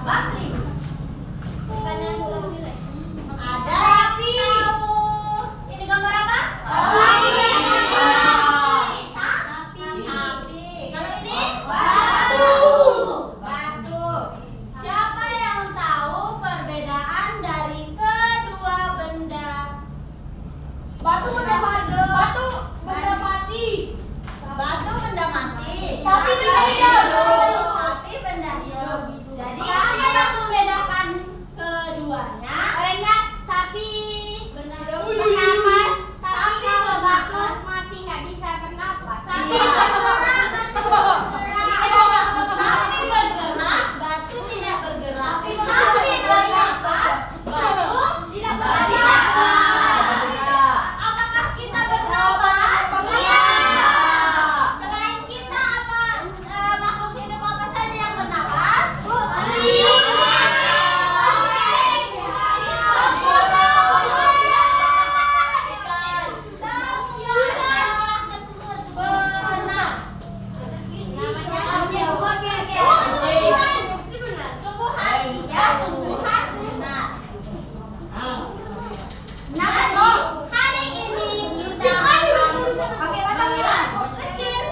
Bakri. Ikannya tulang sile. Ada yang tahu ini gambar apa? Sapi. Sapi. Kalau ini? Batu. Batu. Siapa yang tahu perbedaan dari kedua benda? Batu benda mati. Batu benda mati. Batu benda mati. Sapi benda hidup. Sapi benda hidup. Jadi apa yang membedakan keduanya? Orangnya sapi bernapas. Sapi kalau batu mati nggak bisa bernapas. Sapi bergerak. Sapi bergerak, batu tidak bergerak. Sapi bernapas, batu Tidak bernapas. Apakah kita bernapas? Iya. Selain kita apa makhluk hidup apa saja yang bernapas? Benar. Tumbuhan, iya tumbuhan benar. Hari ini kita akan kecil.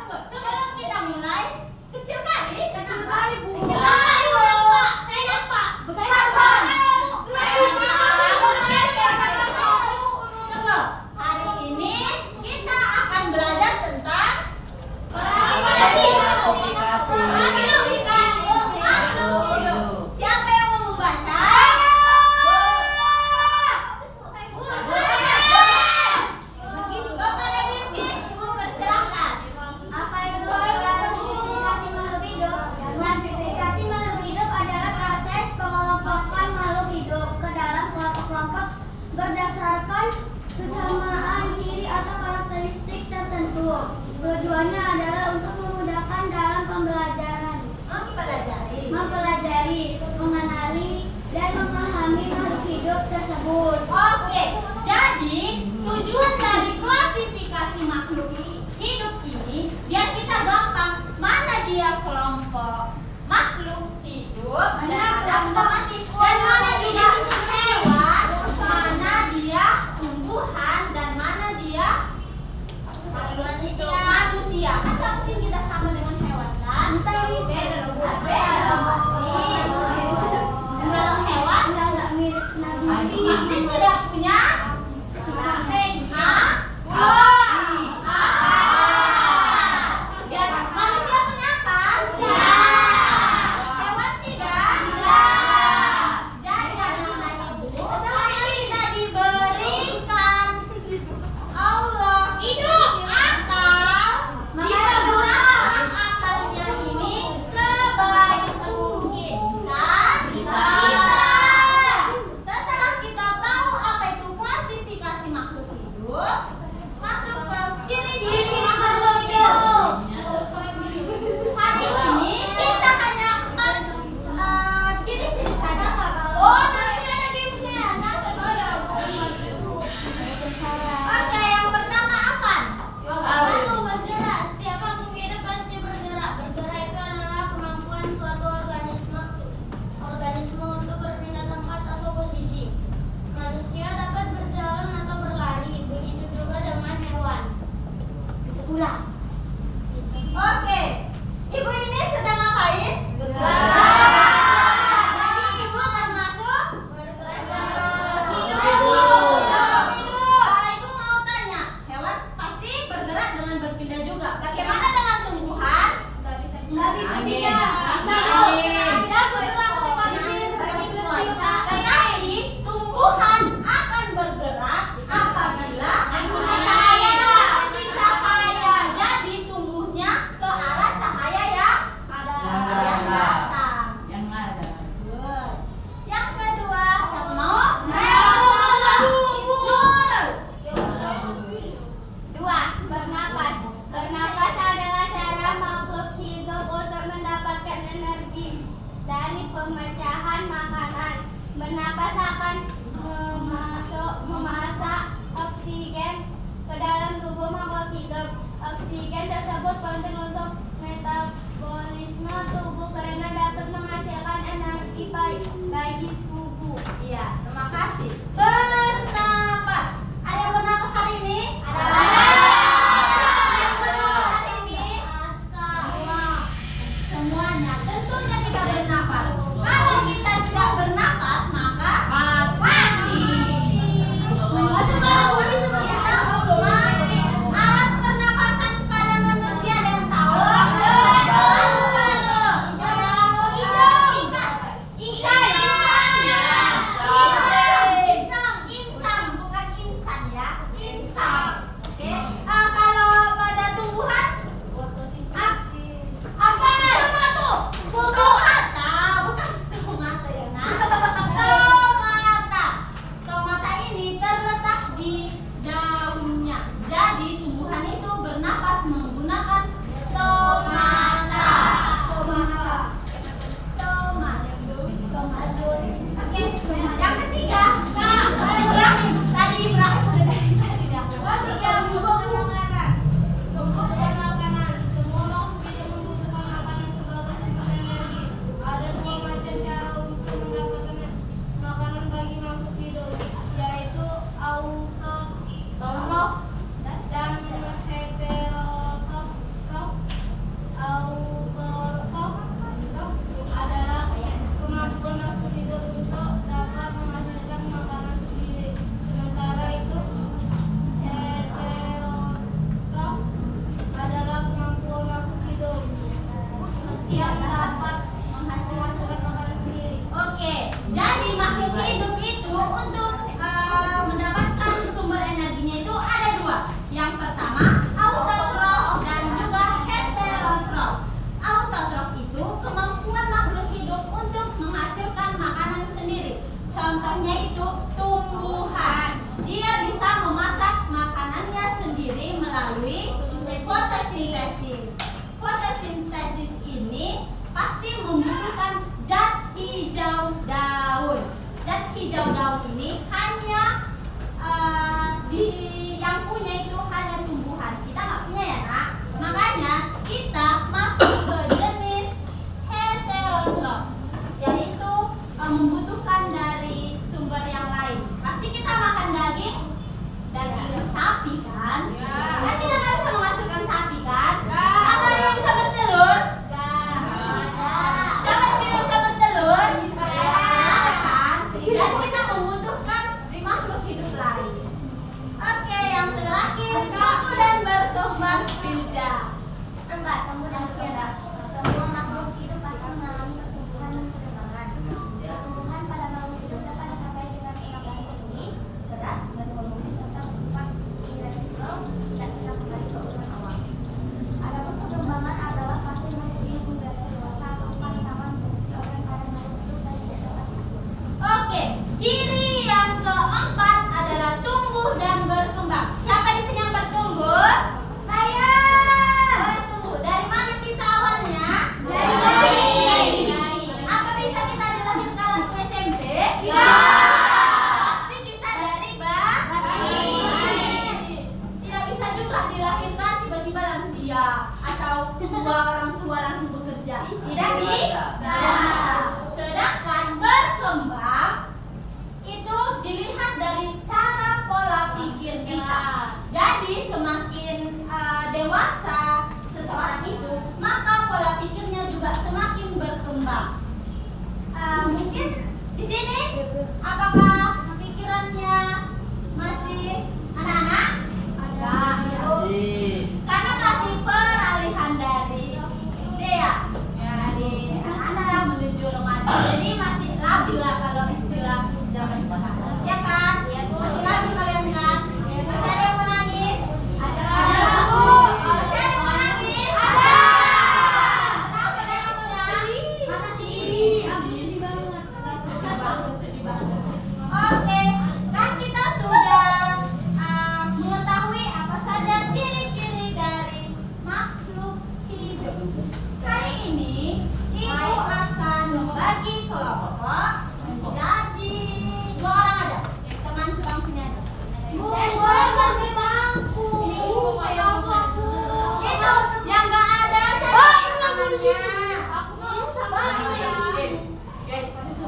Sebelum kita mulai, kecil kali. Tunggu. Hari ini kita akan belajar tentang makhluk hidup. Siapa yang mau membaca? Kepada Bilqis, Ibu persilahkan. Apa itu klasifikasi makhluk hidup? Klasifikasi makhluk hidup adalah proses pengelompokan makhluk hidup ke dalam kelompok-kelompok berdasarkan kesamaan ciri atau karakteristik tertentu. Tujuannya adalah untuk memudahkan dalam pembelajaran, mempelajari, mengenali, dan memahami makhluk hidup tersebut. Oke, jadi tujuan dari klasifikasi makhluk hidup ini biar kita gampang mana dia kelompok makhluk hidup dan mana benda mati, dan mana dia hewan, mana dia tumbuhan, dan mana dia manusia. Kan nggak mungkin kita sama dengan hewan kan? Dalam hewan Nggak mirip Nabi. pasti tidak punya manusia punya apa? Hewan tidak? Jadi anak-anak ibu, karena kita diberikan Allah akal, digunakan akalnya ini sebaik mungkin. Bisa? Setelah kita tahu apa itu klasifikasi makhluk hidup, masuk ke ciri-ciri makhluk hidup. Hari ini kita hanya ciri-ciri saja. Oke, yang pertama apa? Setiap makhluk hidup pasti bergerak. Bergerak itu adalah kemampuan suatu organisme untuk berpindah tempat atau posisi. Manusia dapat berjalan atau berlari, begitu juga dengan hewan. Ulang. Oke, ibu ini sedang ngapain? Jadi ibu termasuk hidup. Ibu mau tanya, hewan pasti bergerak dengan berpindah juga. Bagaimana dengan tumbuhan? Nggak bisa pindah. Tetapi tumbuhan akan bergerak apabila cahaya. Jadi tumbuhnya ke arah cahaya yang datang. Good. Yang kedua, siapa mau? Dua, bernapas. Bernapas adalah cara makhluk hidup untuk mendapatkan energi dari pemecahan makanan. Bernapas akan memasak oksigen ke dalam tubuh makhluk hidup. Oksigen tersebut penting untuk metabolisme tubuh karena dapat menghasilkan energi bagi tubuh. Iya, terima kasih. Bernapas. Ada yang bernapas hari ini? Ada. Yang bernapas hari ini? Semuanya. Tentunya kita bernapas. Kalau kita tidak bernapas, maka mati. Alat pernapasan pada manusia ada yang tahu? Insang, bukan insan ya. Insang. Oke. Kalau pada tumbuhan apa? Stomata, bukan stomata ya nak. Stomata ini terletak di daunnya. Jadi tumbuhan itu bernapas menggunakan stomata. Oke, yang ketiga. Berakhir. Tadi berakhir udah dari tadi dah. Semua makhluk hidup membutuhkan makanan sebagai sumber energi. Ada dua macam cara untuk mendapatkan makanan bagi makhluk hidup, yaitu autotrof dan heterotrof. Autotrof adalah kemampuan makhluk hidup untuk dapat menghasilkan makanan sendiri. Sementara itu heterotrof adalah kemampuan makhluk hidup yang dapat menghasilkan makanan sendiri. Oke, jadi makhluk hidup itu untuk mendapatkan sumber energinya itu ada dua. Yang pertama, autotrof dan juga heterotrof. Autotrof itu kemampuan makhluk hidup untuk menghasilkan makanan sendiri. Contohnya itu tumbuhan. Dia bisa memasak makanannya sendiri melalui fotosintesis. Fotosintesis ini pasti membutuhkan zat hijau daun. Zat hijau daun ini hanya yang punya itu hanya tumbuhan. Kita nggak punya ya nak. Makanya kita masuk ke jenis heterotrof, yaitu membutuhkan dari sumber yang lain. Pasti kita makan daging sapi kan? Kan kita nggak bisa menghasilkan sapi kan? Atau ada yang bisa bertelur? Siapa di sini bisa bertelur? Ada kan? Dan kita membutuhkan makhluk hidup lain. Oke, yang terakhir tumbuh dan berkembang biak. Tumbuh dan siada. Semua makhluk hidup pasti mengalami pertumbuhan dan perkembangan. Pertumbuhan pada makhluk hidup dapat dicapai dengan ketebalan tinggi, berat, dan volume serta bersifat irreversibel, tidak bisa kembali ke ukuran awal. Adapun perkembangan adalah fase makhluk hidup menjadi dewasa atau fase taman fungsi organ pada makhluk hidup dan tidak dapat disebut. Oke, ciri yang keempat adalah tumbuh dan berkembang. Siapa di sini yang bertumbuh? Saya Bertumbuh. Dari mana kita awalnya? dari bayi. Apa bisa kita dilahirkan langsung SMP? Ya. Pasti kita dari bayi. Tidak bisa juga dilahirkan tiba-tiba lansia atau dua orang tua langsung bekerja. Tidak bisa. Sedangkan berkembang itu dilihat dari cara pola pikir kita. Jadi semakin dewasa seseorang itu, maka pola pikirnya juga semakin berkembang. Mungkin di sini apakah pikirannya masih anak-anak? Karena masih peralihan dari SD ya, dari anak-anak menuju remaja. Jadi masih labil lah kalau istilah zaman sekarang. Ya kan? Masih labil kalian kan? Masih ada yang menangis? Ada. Masih ada yang menangis? Ada. Kenapa nangisnya? Sedih banget. Sedih banget. Oke, kan kita Aku mau sama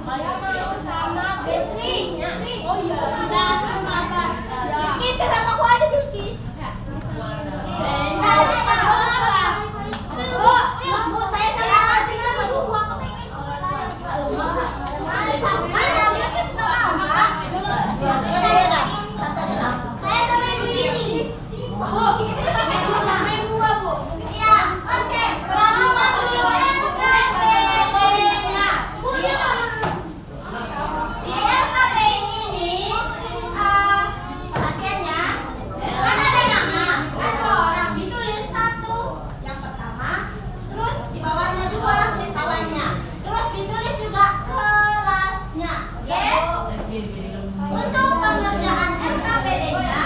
Saya mau sama Besri. Oh iya. Udah sama Bas. Bilkis sama aku aja Bilkis. Bu, saya sama Bas sama Bu. Aku pengen mana Bilkis sama Bas? Saya sama di sini. Bu. Main dua, Bu. Iya, oke. Selamat tujuan KPD-nya. Di RKPD ini perhatiannya kan ada nama, ada orang ditulis satu yang pertama, terus di bawahnya dua kawannya, terus ditulis juga kelasnya, oke? Untuk pengerjaan RKPD-nya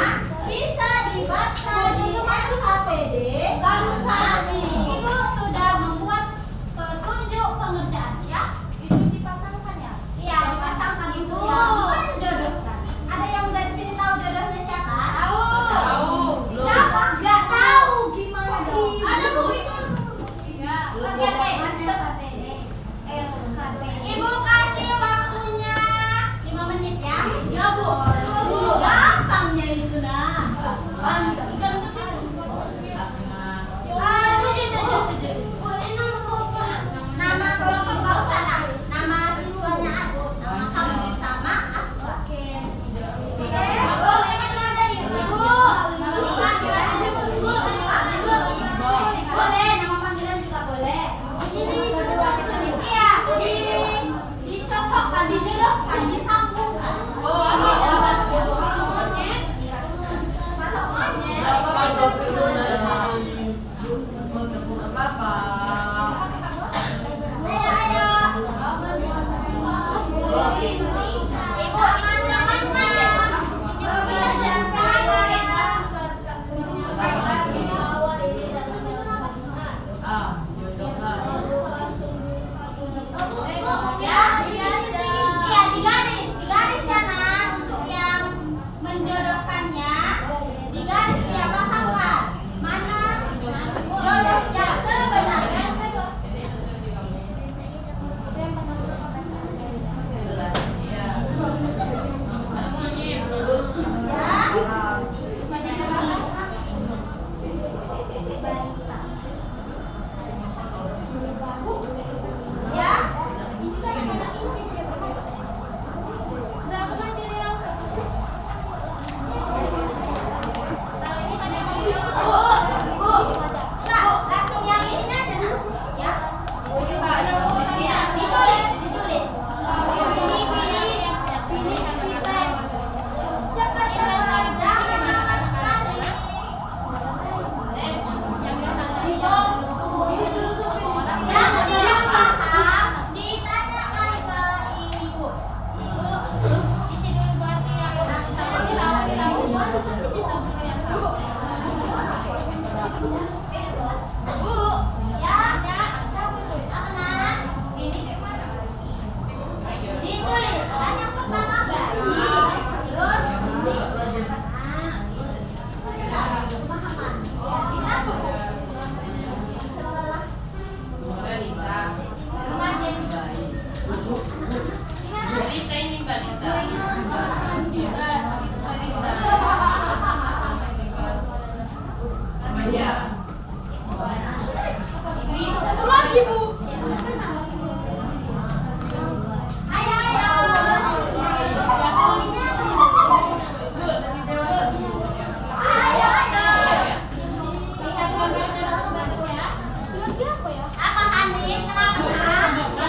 bisa dibaca di RKPD. Ibu sudah membuat petunjuk pengerjaan ya? Itu dipasangkan ya? Iya, dipasangkan itu yang menjodohkan. Ada yang dari sini tahu jodohnya siapa? Tahu. Siapa? Nggak tahu gimana dong? Ada Bu itu. Iya. Oke. Ibu kasih waktunya 5 menit ya? Iya Bu. Gampangnya itu nah. Nama kelompok nggak usah nah. Nama siswanya aku. Nama kamu sama Aswa. Boleh, nama panggilan juga boleh. Iya, dicocokkan, dijodohkan, disambungkan. Kalau monyet. Digaris ya nah, untuk yang menjodohkannya, digaris dia pasangkan mana jodohnya sebenarnya. Langsung yang ini aja nah, ya. Ditulis. Cepat jangan lama sekali. Yang tidak paham ditanyakan ke ibu. Ditulis kan yang pertama baik, terus pemahaman. Balita ini balita. Remaja. Ini Satu lagi Bu. Ayo. Apa Hani? Kenapa? Nggak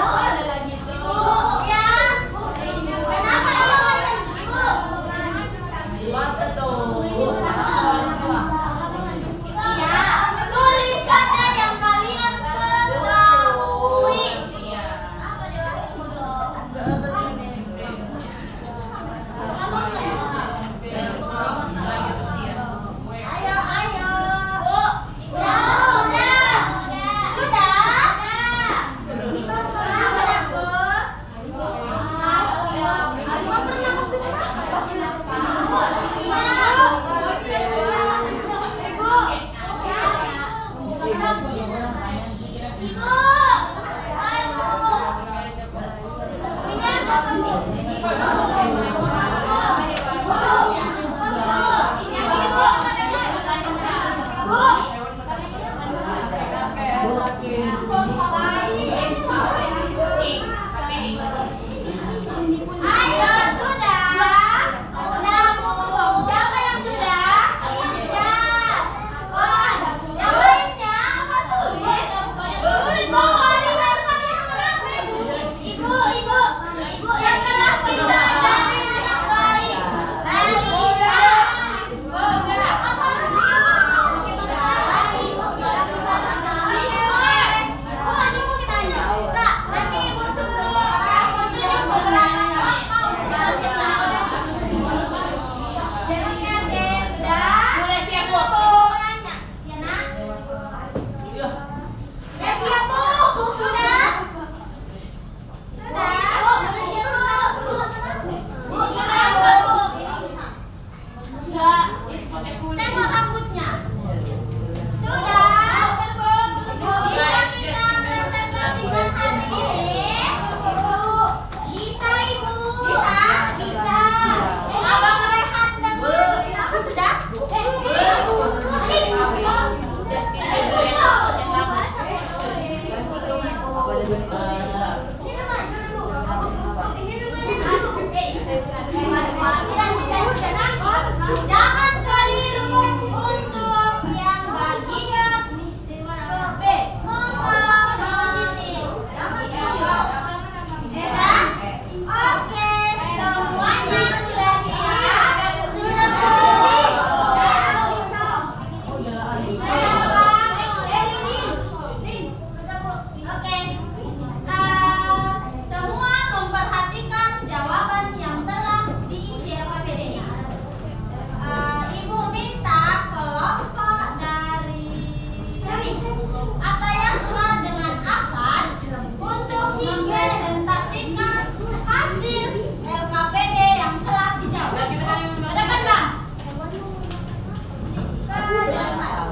boleh lagi tuh. Ya. Kenapa Ibu? mata tuh. Iya. Tulisannya Ayo, sudah. Sudah, Bu. Siapa yang sudah? Yang lainnya apa sulit? Yang telah kita dari yang baik. Apa Enggak, nanti Ibu suruh Ibu gerakan mau Jangan deh, sudah? Sudah siap, Bu. Ya, Nak? Ya siap, Bu. Sudah? Tengok rambutnya. Sudah? Bisa kita presentasikan hari ini? Bisa, Ibu. Bisa? Abang Rehan dan Bu apa sudah? Jangan keliru untuk yang bagian B. Memahami. Sudah? Oke, semuanya sudah siap? Oke. Semua memperhatikan jawaban yang telah diisi LKPD-nya. Ibu minta kelompok dari sini Atayaswa dengan Afan untuk mempresentasikan hasil LKPD yang telah dijawab. Ke depan, Bang. Ke depan.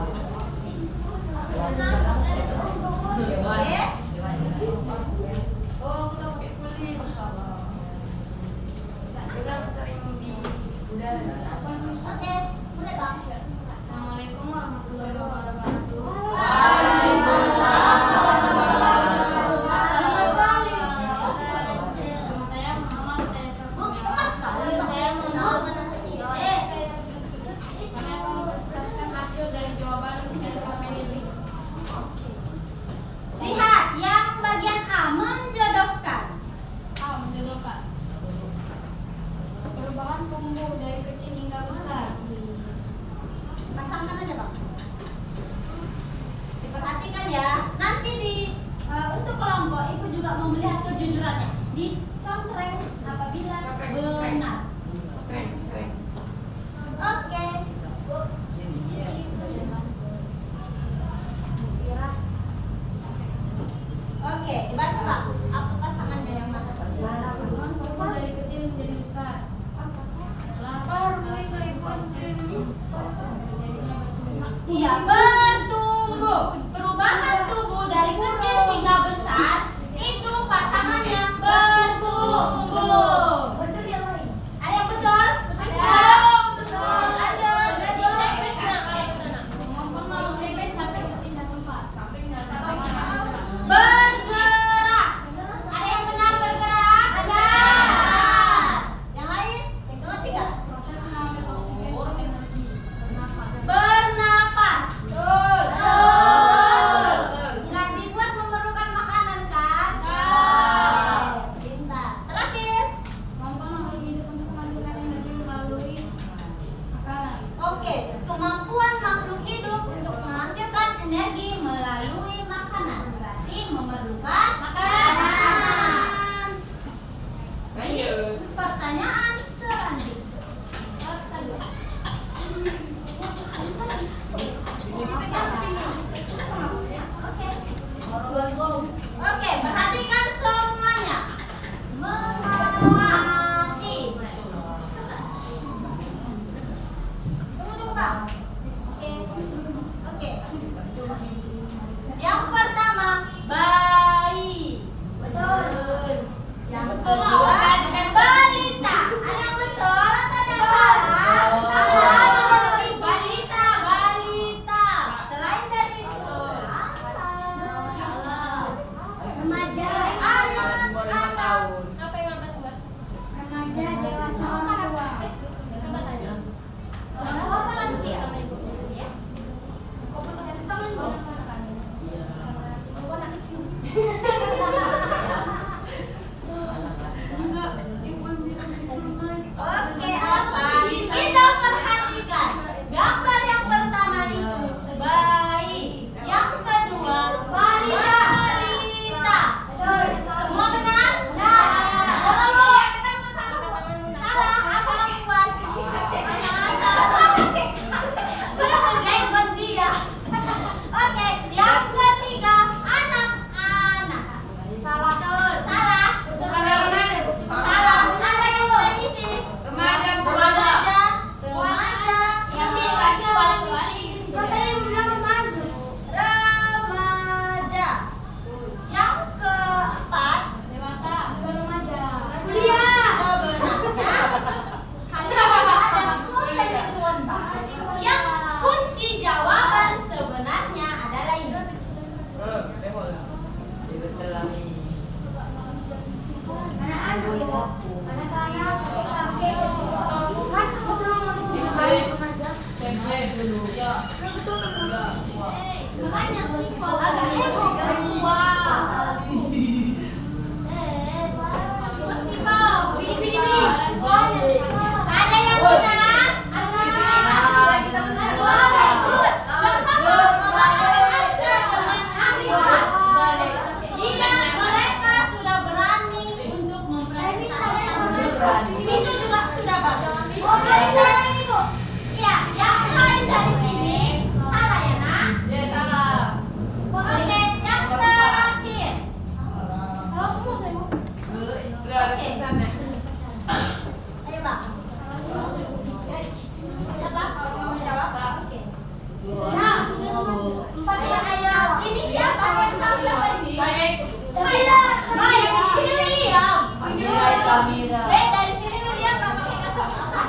Kamira. Dari sini William nggak pakai kacamata.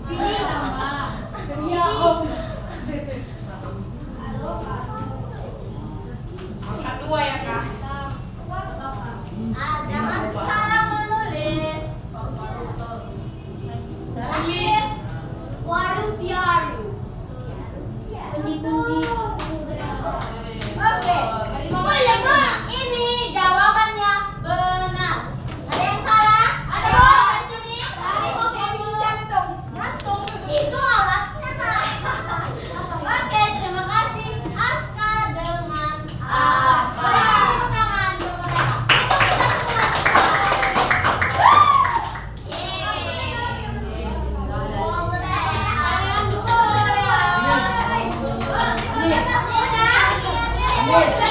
Ini sama. Iya om. Angka 2 ya kak. Jangan salah menulis. Terakhir. Waru-piaru. Benih-benih. Oke. Oh ya Mak. Ini jawabannya benar. Ada yang salah? Ada. Di sini. Jantung. Jantung itu alatnya nak. Oke, terima kasih Aska dengan Apa? Tepuk tangan untuk mereka. Untuk kita semua.